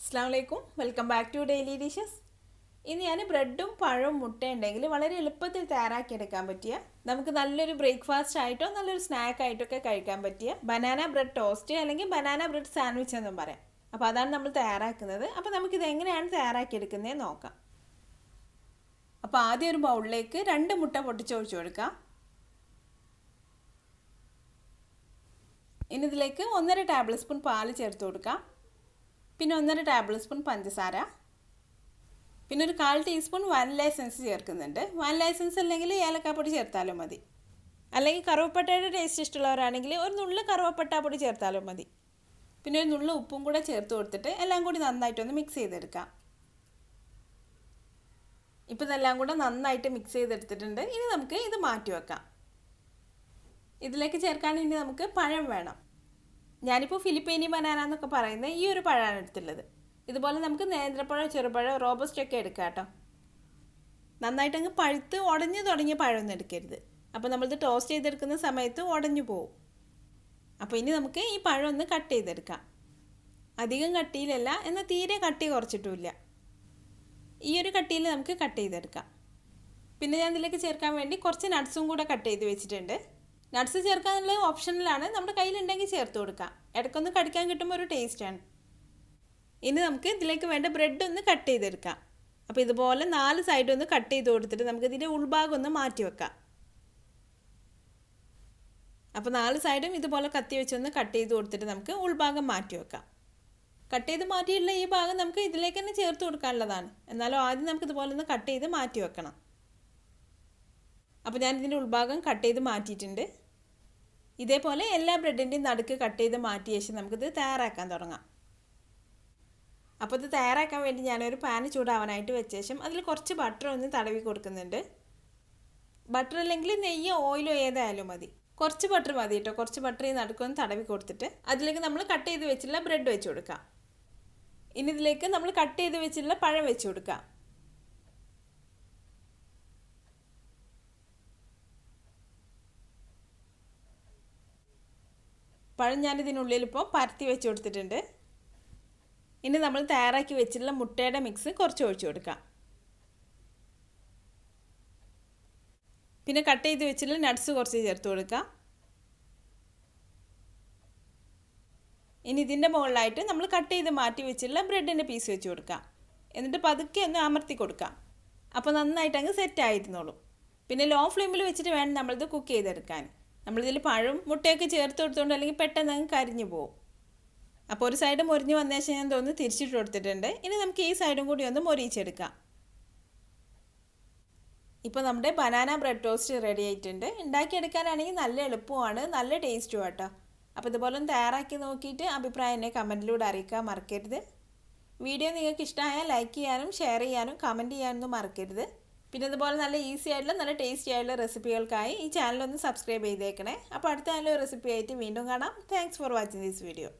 അസ്സലാമലൈക്കും welcome back to daily dishes. ഇനി ഞാൻ ബ്രെഡും പഴവും മുട്ടയും ഉണ്ടെങ്കിൽ വളരെ എളുപ്പത്തിൽ തയ്യാറാക്കിയെടുക്കാൻ പറ്റിയ നമുക്ക് നല്ലൊരു ബ്രേക്ക്ഫാസ്റ്റ് ആയിട്ടോ നല്ലൊരു സ്നാക്ക് ആയിട്ടോ ഒക്കെ കഴിക്കാൻ പറ്റിയ ബനാന ബ്രെഡ് ടോസ്റ്റ് അല്ലെങ്കിൽ ബനാന ബ്രെഡ് സാൻഡ്വിച്ച് എന്നും പറയാം. അപ്പോൾ അതാണ് നമ്മൾ തയ്യാറാക്കുന്നത്. അപ്പോൾ നമുക്കിത് എങ്ങനെയാണ് തയ്യാറാക്കിയെടുക്കുന്നത് നോക്കാം. അപ്പോൾ ആദ്യം ഒരു ബൗളിലേക്ക് 2 മുട്ട പൊട്ടിച്ചൊഴിച്ച് കൊടുക്കാം. ഇനി ഇതിലേക്ക് 1.5 ടേബിൾ സ്പൂൺ പാല് ചേർത്ത് കൊടുക്കാം. പിന്നെ 1.5 ടേബിൾ സ്പൂൺ പഞ്ചസാര, പിന്നെ ഒരു 1/4 ടീസ്പൂൺ വാനില എസൻസ് ചേർക്കുന്നുണ്ട്. വാനില എസൻസ് അല്ലെങ്കിൽ ഏലക്കാപ്പൊടി ചേർത്താലും മതി, അല്ലെങ്കിൽ കറുവപ്പട്ടയുടെ ടേസ്റ്റ് ഇഷ്ടമുള്ളവരാണെങ്കിൽ ഒരു നുള്ളു കറുവപ്പട്ടാപ്പൊടി ചേർത്താലും മതി. പിന്നെ ഒരു നുള്ളു ഉപ്പും കൂടെ ചേർത്ത് കൊടുത്തിട്ട് എല്ലാം കൂടി നന്നായിട്ടൊന്ന് മിക്സ് ചെയ്തെടുക്കാം. ഇപ്പോൾ ഇതെല്ലാം കൂടെ നന്നായിട്ട് മിക്സ് ചെയ്തെടുത്തിട്ടുണ്ട്. ഇനി നമുക്ക് ഇത് മാറ്റി വെക്കാം. ഇതിലേക്ക് ചേർക്കാൻ ഇനി നമുക്ക് പഴം വേണം. ഞാനിപ്പോൾ ഫിലിപ്പീനി ബനാന എന്നൊക്കെ പറയുന്ന ഈ ഒരു പഴമാണ് എടുത്തുള്ളത്. ഇതുപോലെ നമുക്ക് നേന്ത്രപ്പഴം, ചെറുപഴം, റോബസ്റ്റൊക്കെ എടുക്കാം കേട്ടോ. നന്നായിട്ടങ്ങ് പഴുത്ത് ഉടഞ്ഞു തുടങ്ങിയ പഴമൊന്നും എടുക്കരുത്. അപ്പോൾ നമ്മളിത് ടോസ്റ്റ് ചെയ്തെടുക്കുന്ന സമയത്ത് ഉടഞ്ഞു പോവും. അപ്പോൾ ഇനി നമുക്ക് ഈ പഴം ഒന്ന് കട്ട് ചെയ്തെടുക്കാം. അധികം കട്ടിയിലല്ല, എന്നാൽ തീരെ കട്ടി കുറച്ചിട്ടുമില്ല. ഈ ഒരു കട്ടിയിൽ നമുക്ക് കട്ട് ചെയ്തെടുക്കാം. പിന്നെ ഞാൻ ഇതിലേക്ക് ചേർക്കാൻ വേണ്ടി കുറച്ച് നട്ട്സും കൂടെ കട്ട് ചെയ്ത് വെച്ചിട്ടുണ്ട്. നട്ട്സ് ചേർക്കാനുള്ളത് ഓപ്ഷനിലാണ്, നമ്മുടെ കയ്യിലുണ്ടെങ്കിൽ ചേർത്ത് കൊടുക്കാം. ഇടയ്ക്കൊന്ന് കടിക്കാൻ കിട്ടുമ്പോൾ ഒരു ടേസ്റ്റാണ്. ഇനി നമുക്ക് ഇതിലേക്ക് വേണ്ട ബ്രെഡ് ഒന്ന് കട്ട് ചെയ്തെടുക്കാം. അപ്പോൾ ഇതുപോലെ 4 സൈഡും ഒന്ന് കട്ട് ചെയ്ത് കൊടുത്തിട്ട് നമുക്കിതിൻ്റെ ഉൾഭാഗം ഒന്ന് മാറ്റി വെക്കാം. അപ്പോൾ 4 സൈഡും ഇതുപോലെ കത്തി വെച്ചൊന്ന് കട്ട് ചെയ്ത് കൊടുത്തിട്ട് നമുക്ക് ഉൾഭാഗം മാറ്റി വെക്കാം. കട്ട് ചെയ്ത് മാറ്റിയിട്ടുള്ള ഈ ഭാഗം നമുക്ക് ഇതിലേക്ക് തന്നെ ചേർത്ത് കൊടുക്കാനുള്ളതാണ്. എന്നാലും ആദ്യം നമുക്ക് ഇതുപോലെ ഒന്ന് കട്ട് ചെയ്ത് മാറ്റി വെക്കണം. അപ്പോൾ ഞാൻ ഇതിൻ്റെ ഉൾഭാഗം കട്ട് ചെയ്ത് മാറ്റിയിട്ടുണ്ട്. ഇതേപോലെ എല്ലാ ബ്രെഡിൻ്റെയും നടുക്ക് കട്ട് ചെയ്ത് മാറ്റിയ ശേഷം നമുക്കിത് തയ്യാറാക്കാൻ തുടങ്ങാം. അപ്പോൾ ഇത് തയ്യാറാക്കാൻ വേണ്ടി ഞാനൊരു പാൻ ചൂടാവാനായിട്ട് വെച്ച ശേഷം അതിൽ കുറച്ച് ബട്ടർ ഒന്ന് തടവി കൊടുക്കുന്നുണ്ട്. ബട്ടർ അല്ലെങ്കിൽ നെയ്യോ ഓയിലോ ഏതായാലും മതി. കുറച്ച് ബട്ടർ മതി കേട്ടോ. കുറച്ച് ബട്ടർ ഈ നടുക്കൊന്ന് തടവി കൊടുത്തിട്ട് അതിലേക്ക് നമ്മൾ കട്ട് ചെയ്ത് വെച്ചിട്ടുള്ള ബ്രെഡ് വെച്ച് കൊടുക്കാം. ഇനി ഇതിലേക്ക് നമ്മൾ കട്ട് ചെയ്ത് വെച്ചിട്ടുള്ള പഴം വെച്ച് കൊടുക്കാം. പഴം ഞാനിതിനുള്ളിൽ ഇപ്പോൾ പരത്തി വെച്ച് കൊടുത്തിട്ടുണ്ട്. ഇനി നമ്മൾ തയ്യാറാക്കി വെച്ചിട്ടുള്ള മുട്ടയുടെ മിക്സ് കുറച്ച് ഒഴിച്ചു കൊടുക്കാം. പിന്നെ കട്ട് ചെയ്ത് വെച്ചിട്ടുള്ള നട്ട്സ് കുറച്ച് ചേർത്ത് കൊടുക്കാം. ഇനി ഇതിൻ്റെ മുകളിലായിട്ട് നമ്മൾ കട്ട് ചെയ്ത് മാറ്റി വെച്ചിട്ടുള്ള ബ്രെഡിൻ്റെ പീസ് വെച്ച് കൊടുക്കാം. എന്നിട്ട് പതുക്കെ ഒന്ന് അമർത്തി കൊടുക്കാം. അപ്പോൾ നന്നായിട്ട് അങ്ങ് സെറ്റായിരുന്നോളും. പിന്നെ ലോ ഫ്ലെയിമിൽ വെച്ചിട്ട് വേണം നമ്മളിത് കുക്ക് ചെയ്തെടുക്കാൻ. നമ്മളിതിൽ പഴം മുട്ടയൊക്കെ ചേർത്ത് കൊടുത്തുകൊണ്ട് അല്ലെങ്കിൽ പെട്ടെന്ന് അങ്ങ് കരിഞ്ഞു പോകും. അപ്പോൾ ഒരു സൈഡ് മൊരിഞ്ഞ് വന്ന ശേഷം ഞാൻ തോന്നുന്നു തിരിച്ചിട്ട് കൊടുത്തിട്ടുണ്ട്. ഇനി നമുക്ക് ഈ സൈഡും കൂടി ഒന്ന് മൊരിയിച്ചെടുക്കാം. ഇപ്പോൾ നമ്മുടെ ബനാന ബ്രെഡ് ടോസ്റ്റ് റെഡി ആയിട്ടുണ്ട്. ഉണ്ടാക്കിയെടുക്കാനാണെങ്കിൽ നല്ല എളുപ്പമാണ്, നല്ല ടേസ്റ്റും കേട്ടോ. അപ്പോൾ ഇതുപോലെ ഒന്ന് തയ്യാറാക്കി നോക്കിയിട്ട് അഭിപ്രായം എന്നെ കമൻറ്റിലൂടെ അറിയിക്കാൻ മറക്കരുത്. വീഡിയോ നിങ്ങൾക്ക് ഇഷ്ടമായാൽ ലൈക്ക് ചെയ്യാനും ഷെയർ ചെയ്യാനും കമൻറ്റ് ചെയ്യാനൊന്നും മറക്കരുത്. പിന്നെ ഇതുപോലെ നല്ല ഈസി ആയിട്ടുള്ള നല്ല ടേസ്റ്റി ആയിട്ടുള്ള റെസിപ്പികൾക്കായി ഈ ചാനലൊന്ന് സബ്സ്ക്രൈബ് ചെയ്തേക്കണേ. അപ്പോൾ അടുത്ത നല്ലൊരു റെസിപ്പി ആയിട്ട് വീണ്ടും കാണാം. Thanks for watching this video.